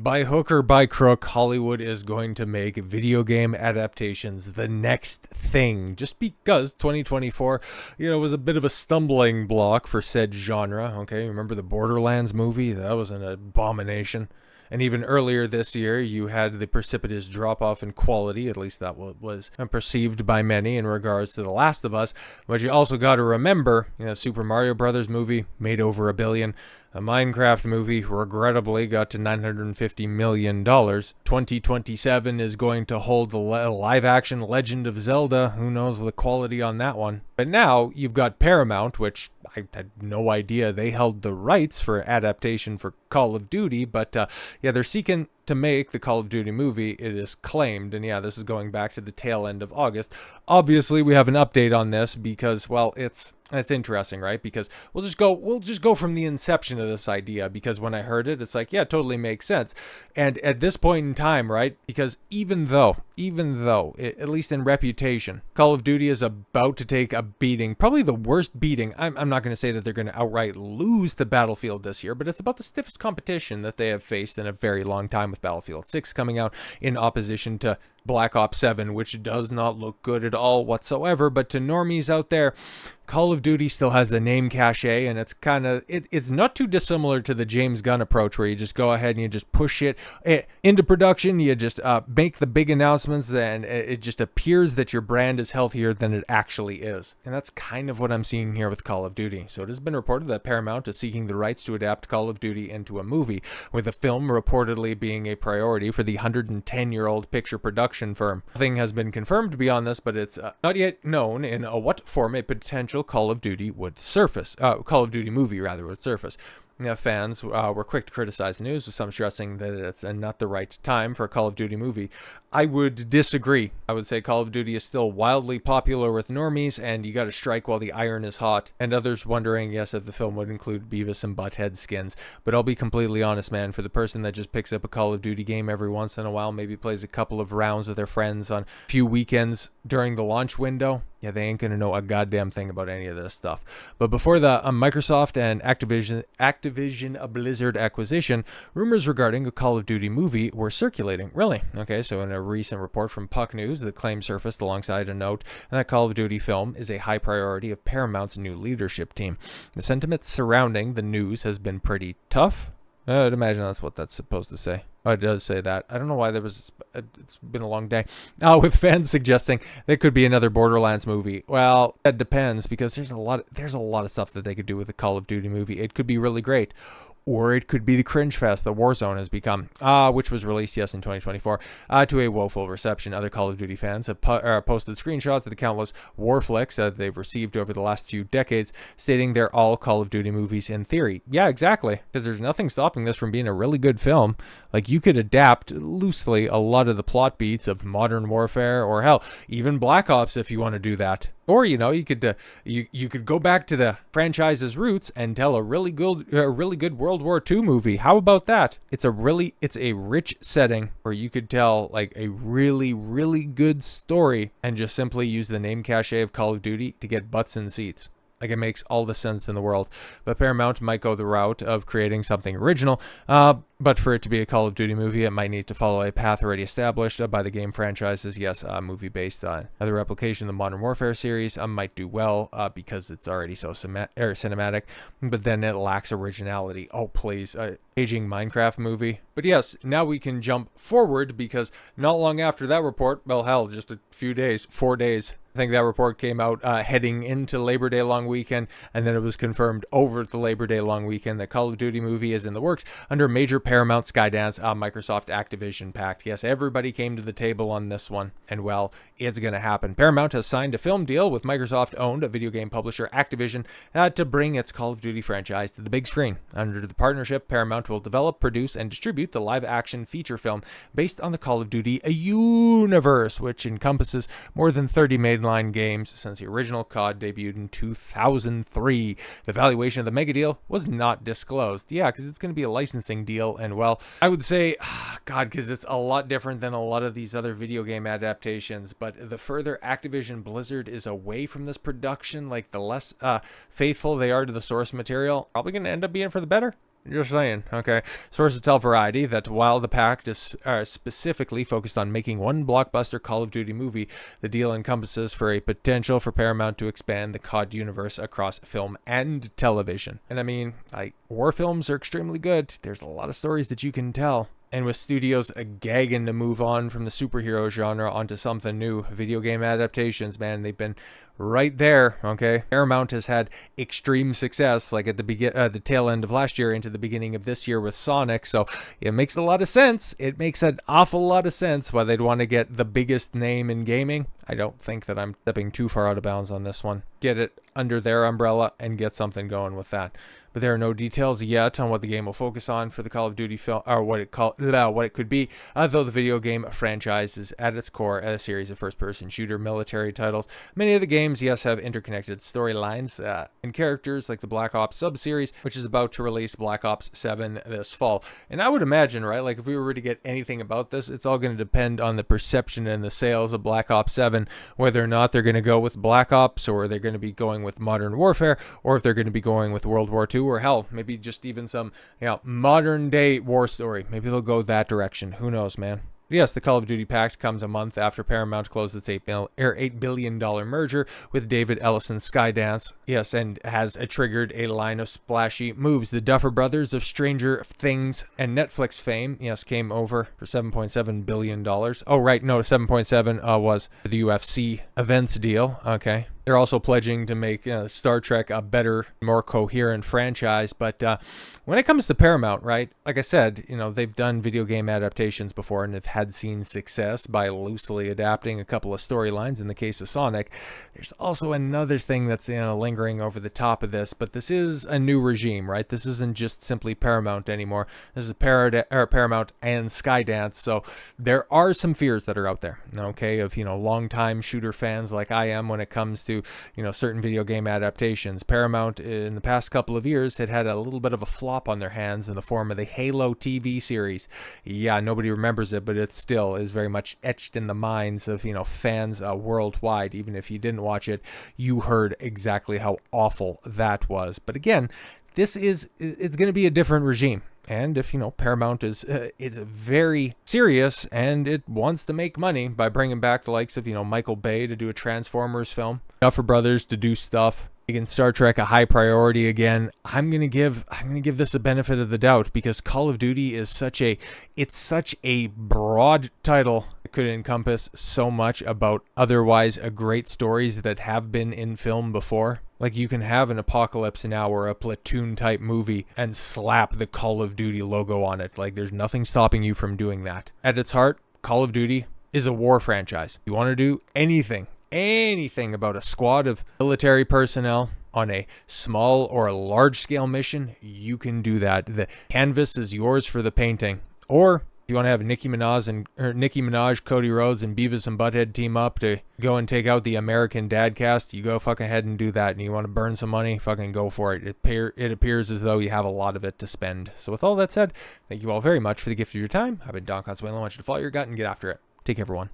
By hook or by crook, Hollywood is going to make video game adaptations the next thing. Just because 2024, was a bit of a stumbling block for said genre. Okay, remember the Borderlands movie? That was an abomination. And even earlier this year, you had the precipitous drop-off in quality, at least that was perceived by many in regards to The Last of Us. But you also got to remember, Super Mario Brothers movie made over $1 billion. A Minecraft movie regrettably got to $950 million. 2027 is going to hold the live-action Legend of Zelda. Who knows the quality on that one. But now you've got Paramount, which I had no idea they held the rights for adaptation for Call of Duty. But they're seeking to make the Call of Duty movie, it is claimed. And this is going back to the tail end of August. Obviously, we have an update on this because, well, it's interesting, right? Because we'll just go from the inception of this idea, because when I heard it, it's like, yeah, it totally makes sense. And at this point in time, right? Because even though, at least in reputation, Call of Duty is about to take a beating, probably the worst beating. I'm not going to say that they're going to outright lose to Battlefield this year, but it's about the stiffest competition that they have faced in a very long time, with Battlefield 6 coming out in opposition to Black Ops 7, which does not look good at all whatsoever. But to normies out there, Call of Duty still has the name cachet, and it's kind of it's not too dissimilar to the James Gunn approach, where you just go ahead and you just push it into production. You just make the big announcements, and it just appears that your brand is healthier than it actually is. And that's kind of what I'm seeing here with Call of Duty. So it has been reported that Paramount is seeking the rights to adapt Call of Duty into a movie, with the film reportedly being a priority for the 110-year-old picture production firm. Nothing has been confirmed beyond this, but it's not yet known in what form a potential Call of Duty would surface. Call of Duty movie, rather, would surface. Fans were quick to criticize the news, with some stressing that it's not the right time for a Call of Duty movie. I would disagree. I would say Call of Duty is still wildly popular with normies, and you got to strike while the iron is hot. And others wondering, yes, if the film would include Beavis and Butthead skins. But I'll be completely honest, man, for the person that just picks up a Call of Duty game every once in a while, maybe plays a couple of rounds with their friends on a few weekends during the launch window, they ain't gonna know a goddamn thing about any of this stuff. But before the Microsoft and Activision Blizzard acquisition, rumors regarding a Call of Duty movie were circulating. Really? Okay, so in a recent report from Puck News, the claim surfaced alongside a note that Call of Duty film is a high priority of Paramount's new leadership team. The sentiment surrounding the news has been pretty tough. I'd imagine that's what that's supposed to say. Oh, it does say that. I don't know why it's been a long day. With fans suggesting there could be another Borderlands movie. Well, that depends, because there's a lot of stuff that they could do with a Call of Duty movie. It could be really great. Or it could be the cringe fest that Warzone has become, which was released, in 2024, to a woeful reception. Other Call of Duty fans have posted screenshots of the countless war flicks that they've received over the last few decades, stating they're all Call of Duty movies in theory. Yeah, exactly, because there's nothing stopping this from being a really good film. Like, you could adapt loosely a lot of the plot beats of Modern Warfare, or hell, even Black Ops if you want to do that. Or, you could you could go back to the franchise's roots and tell a really good World War II movie. How about that? It's a rich setting where you could tell like a really good story, and just simply use the name cachet of Call of Duty to get butts in seats. Like, it makes all the sense in the world. But Paramount might go the route of creating something original. But for it to be a Call of Duty movie, it might need to follow a path already established by the game franchises. Yes, a movie based on the replication of the Modern Warfare series might do well because it's already so cinematic. But then it lacks originality. Oh, please. Aging Minecraft movie. But yes, now we can jump forward, because not long after that report, well, hell, just a few days, 4 days, I think that report came out heading into Labor Day long weekend, and then it was confirmed over the Labor Day long weekend that Call of Duty movie is in the works under major Paramount, Skydance, Microsoft, Activision pact. Yes, everybody came to the table on this one, and well, it's going to happen. Paramount has signed a film deal with Microsoft-owned video game publisher Activision to bring its Call of Duty franchise to the big screen. Under the partnership, Paramount will develop, produce, and distribute the live-action feature film based on the Call of Duty universe, which encompasses more than 30 mainline games since the original COD debuted in 2003. The valuation of the mega deal was not disclosed. Yeah, because it's going to be a licensing deal, and well, I would say, God, because it's a lot different than a lot of these other video game adaptations, but the further Activision Blizzard is away from this production, like the less faithful they are to the source material, probably going to end up being for the better. Just saying. Okay. Sources tell Variety that while the pact is specifically focused on making one blockbuster Call of Duty movie, the deal encompasses for a potential for Paramount to expand the COD universe across film and television. And I mean, like, war films are extremely good. There's a lot of stories that you can tell. And with studios gagging to move on from the superhero genre onto something new, video game adaptations, man, they've been right there, okay? Paramount has had extreme success, like at the tail end of last year into the beginning of this year with Sonic, so it makes a lot of sense. It makes an awful lot of sense why they'd want to get the biggest name in gaming. I don't think that I'm stepping too far out of bounds on this one. Get it under their umbrella and get something going with that. But there are no details yet on what the game will focus on for the Call of Duty film, or what it could be. Though the video game franchise is at its core a series of first-person shooter military titles. Many of the games, yes, have interconnected storylines and characters, like the Black Ops sub-series, which is about to release Black Ops 7 this fall. And I would imagine, right, like if we were to get anything about this, it's all going to depend on the perception and the sales of Black Ops 7, whether or not they're going to go with Black Ops, or they're going to be going with Modern Warfare, or if they're going to be going with World War II, or hell, maybe just even some, modern day war story. Maybe they'll go that direction. Who knows, man? Yes, the Call of Duty Pact comes a month after Paramount closed its $8 billion merger with David Ellison's Skydance. Yes, and has triggered a line of splashy moves. The Duffer Brothers of Stranger Things and Netflix fame, yes, came over for $7.7 billion. Oh, right, no, 7.7 was the UFC events deal. Okay. They're also pledging to make Star Trek a better, more coherent franchise. But when it comes to Paramount, right, like I said, they've done video game adaptations before and have had seen success by loosely adapting a couple of storylines in the case of Sonic. There's also another thing that's lingering over the top of this, but this is a new regime, right? This isn't just simply Paramount anymore. This is Paramount and Skydance. So there are some fears that are out there, okay, of, longtime shooter fans like I am when it comes to certain video game adaptations. Paramount in the past couple of years had a little bit of a flop on their hands in the form of the Halo TV series. Yeah, nobody remembers it, but it still is very much etched in the minds of fans worldwide. Even if you didn't watch it, you heard exactly how awful that was. But again, it's going to be a different regime. And if, Paramount is very serious and it wants to make money by bringing back the likes of, Michael Bay to do a Transformers film, Duffer Brothers to do stuff, making Star Trek a high priority again, I'm going to give this a benefit of the doubt, because Call of Duty is such a broad title. It could encompass so much about otherwise great stories that have been in film before. Like, you can have an Apocalypse Now or a Platoon type movie and slap the Call of Duty logo on it. Like, there's nothing stopping you from doing that. At its heart, Call of Duty is a war franchise. You want to do anything about a squad of military personnel on a small or a large scale mission, you can do that. The canvas is yours for the painting. Or if you want to have Nicki Minaj, Cody Rhodes, and Beavis and Butthead team up to go and take out the American Dad cast, you go fucking ahead and do that. And you want to burn some money, fucking go for it. It appears as though you have a lot of it to spend. So with all that said, thank you all very much for the gift of your time. I've been Don Consuelo. I want you to follow your gut and get after it. Take care, everyone.